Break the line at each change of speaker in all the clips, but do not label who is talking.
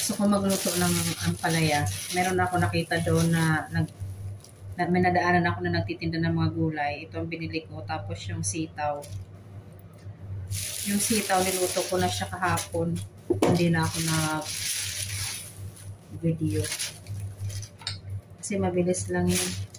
Gusto ko magluto ng ampalaya. Meron ako nakita doon na may nadaanan ako na nagtitinda ng mga gulay. Ito ang binili ko. Tapos yung sitaw. Yung sitaw, niluto ko na siya kahapon. Hindi na ako nag-video. Kasi mabilis lang yun.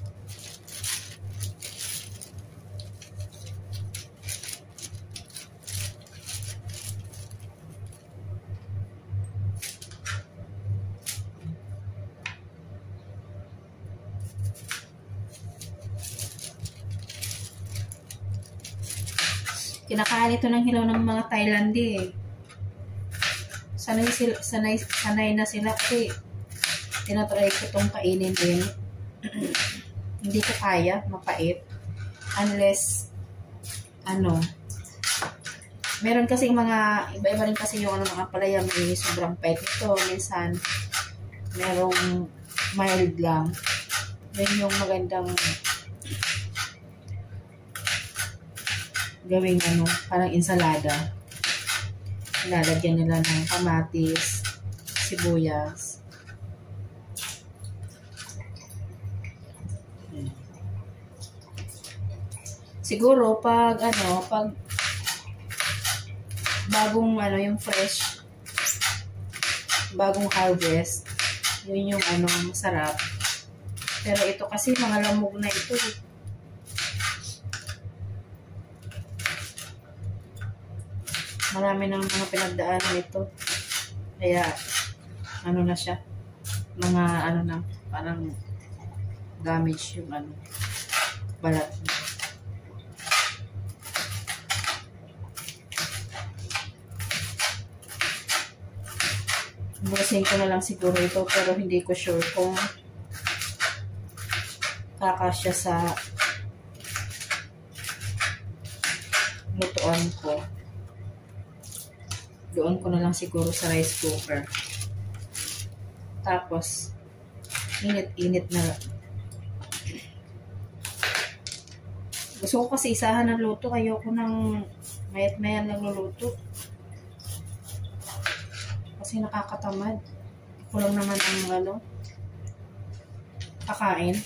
Kinakain ito ng hilaw ng mga Thailandie eh. Sanay na sila kasi tinatry ko itong kainin din. Hindi ko kaya, mapait. Unless, meron kasi mga, iba-iba rin kasi yung mga palaya, may sobrang pait ito. Minsan, merong mild lang. Yan yung magandang gawing parang ensalada. Ilalagyan nila ng kamatis, sibuyas. Siguro pag bagong yung fresh, bagong harvest, yun yung masarap. Pero ito kasi mga lamog na ito eh. Marami ng mga pinagdaanan ito. Kaya, na siya. Mga, na, parang damage yung, balat niya. Bukasin ko na lang siguro ito, pero hindi ko sure kung kakasya sa lutuan ko. Doon ko na lang siguro sa rice cooker. Tapos, init-init na. Gusto ko kasi isahan ng luto. Ayoko nang mayat-mayan lang luluto. Kasi nakakatamad. Ako lang naman ang kakain.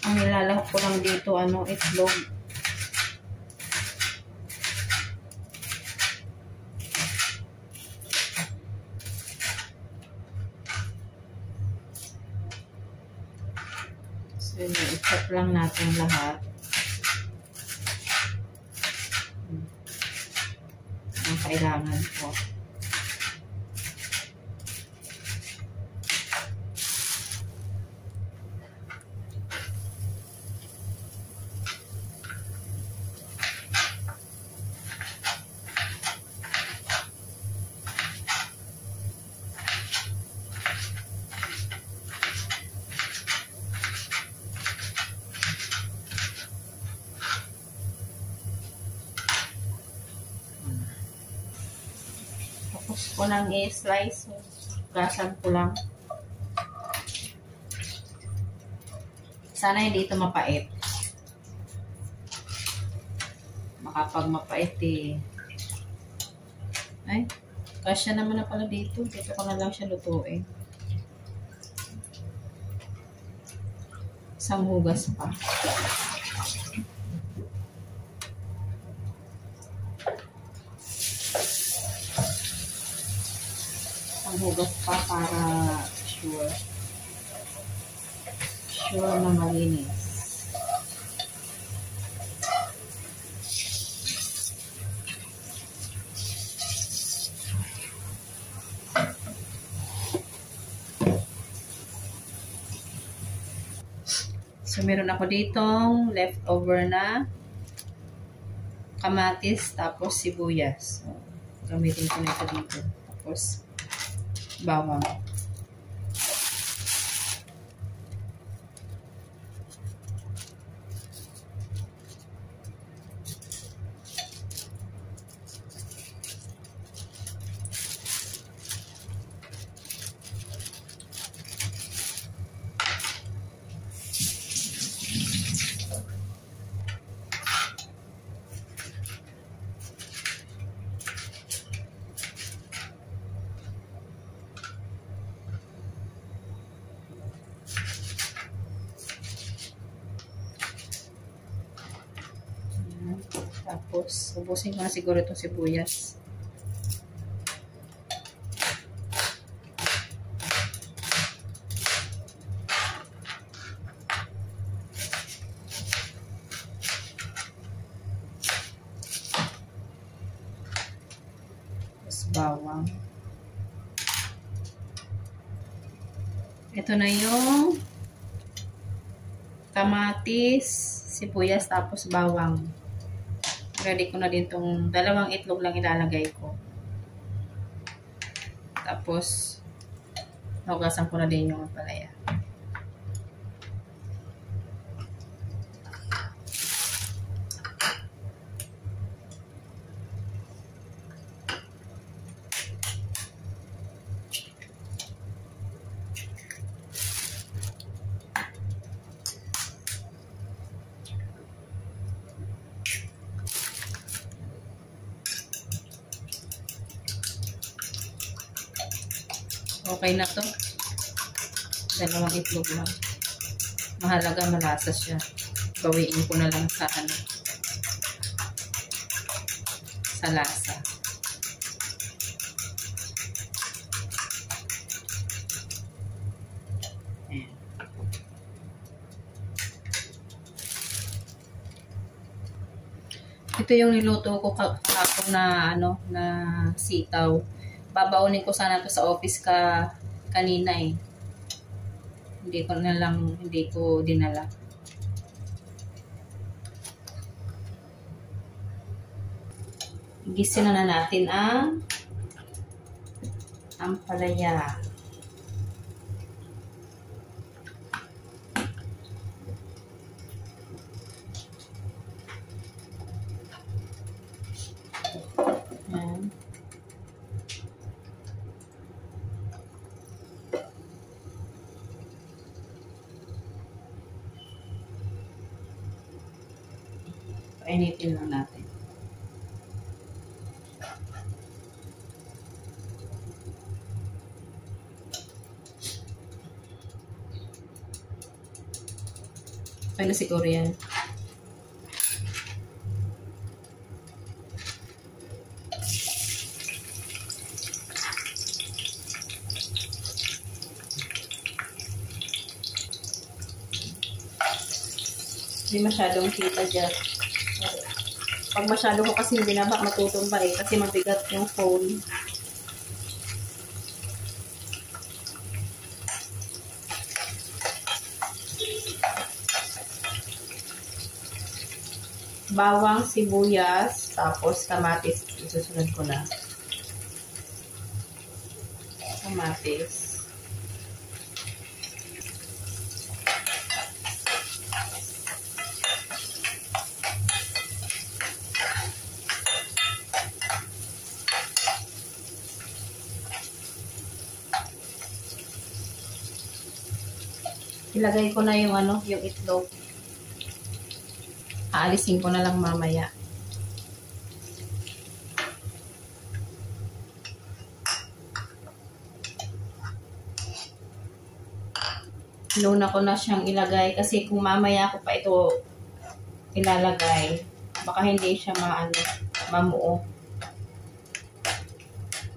Ang nilalahok ko lang dito, itlog. So, i-chop lang natin lahat. Ang kailangan ko. Tapos ko nang i-slice. Gasan ko lang. Sana hindi ito mapait. Makapag mapait eh. Ay, kasya naman na pala dito. Dito ko na lang siya lutuin. Isang hugas pa. Hugas pa para sure na malinis. So, meron ako ditong leftover na kamatis, tapos sibuyas. So, gamitin ko na ito dito. Tapos, bawang. Tapos, ubusin ko na siguro itong sibuyas. Tapos, bawang. Ito na yung kamatis, sibuyas, tapos bawang. Ready ko na din tong dalawang itlog lang ilalagay ko. Tapos, hugasan ko na din yung ampalaya. Okay na to. Dalawang itlog lang. Mahalaga malasa siya. Bawiin ko na lang sa sa lasa. Ayan. Ito yung niluto ko kahapon na na sitaw. Babaunin ko sana to sa office kanina eh. Hindi ko dinala. Gisin na natin ang ampalaya. Ayan. Painitin lang natin. Okay na siguro yan. Hindi masyadong kita dyan. Pag masyado ko kasi binaba, matutumba eh. Kasi mabigat yung phone. Bawang, sibuyas, tapos kamatis. Isusunod ko na. Kamatis. Ilagay ko na yung yung itlog. Aalisin ko na lang mamaya. Luna ko na siyang ilagay kasi kung mamaya ko pa ito ilalagay, baka hindi siya mamuo.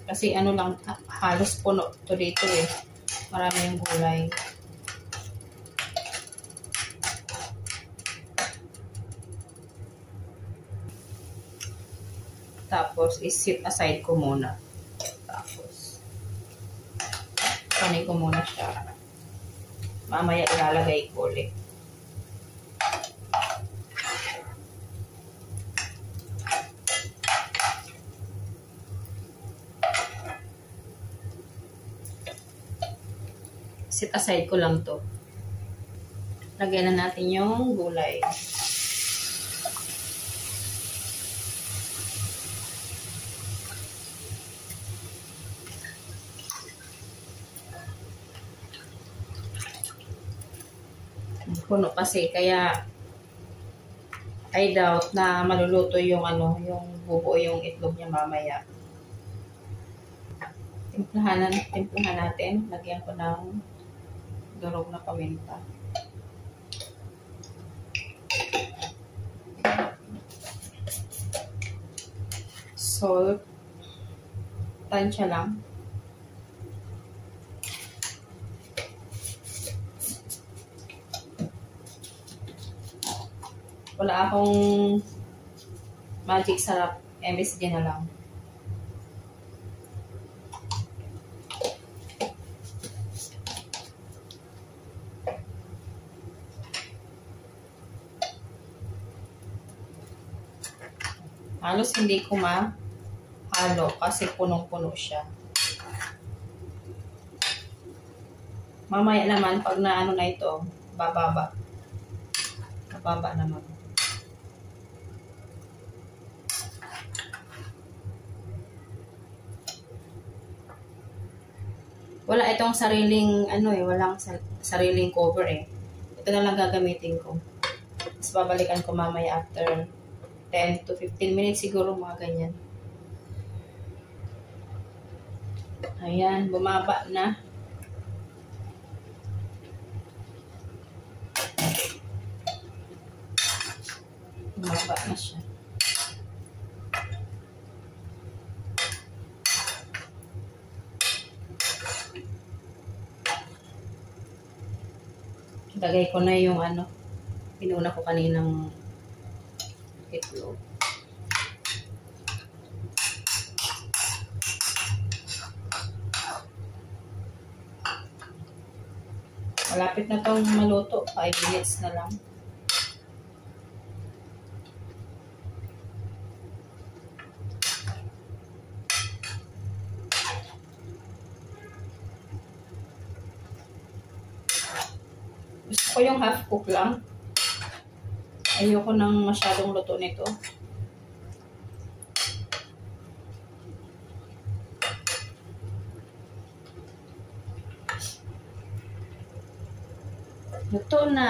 Kasi lang, halos puno to dito eh. Marami yung gulay. Tapos, is-set aside ko muna. Tapos, panin ko muna siya. Mamaya ilalagay ko ulit. Set aside ko lang to. Lagyan na natin yung gulay. Puno kasi, kaya I doubt na maluluto yung yung bubuo yung itlog niya mamaya. Timplahan natin. Lagyan ko ng durog na paminta. Salt. Tansya lang. Wala akong magic sarap. MSG na lang. Halos hindi ko mahalo kasi punong-puno siya. Mamaya naman, pag naano na ito, bababa. Bababa naman. Wala itong sariling walang sariling cover eh. Ito na lang gagamitin ko. Tapos babalikan ko mamaya after 10 to 15 minutes siguro, mga ganyan. Ayan, bumaba na. Bumaba na siya. Lagay ko na yung pinuna ko kaninang itlog. Malapit na tong maluto. 5 minutes na lang. Gusto ko yung half cook lang. Ayoko nang masyadong luto nito. Luto na.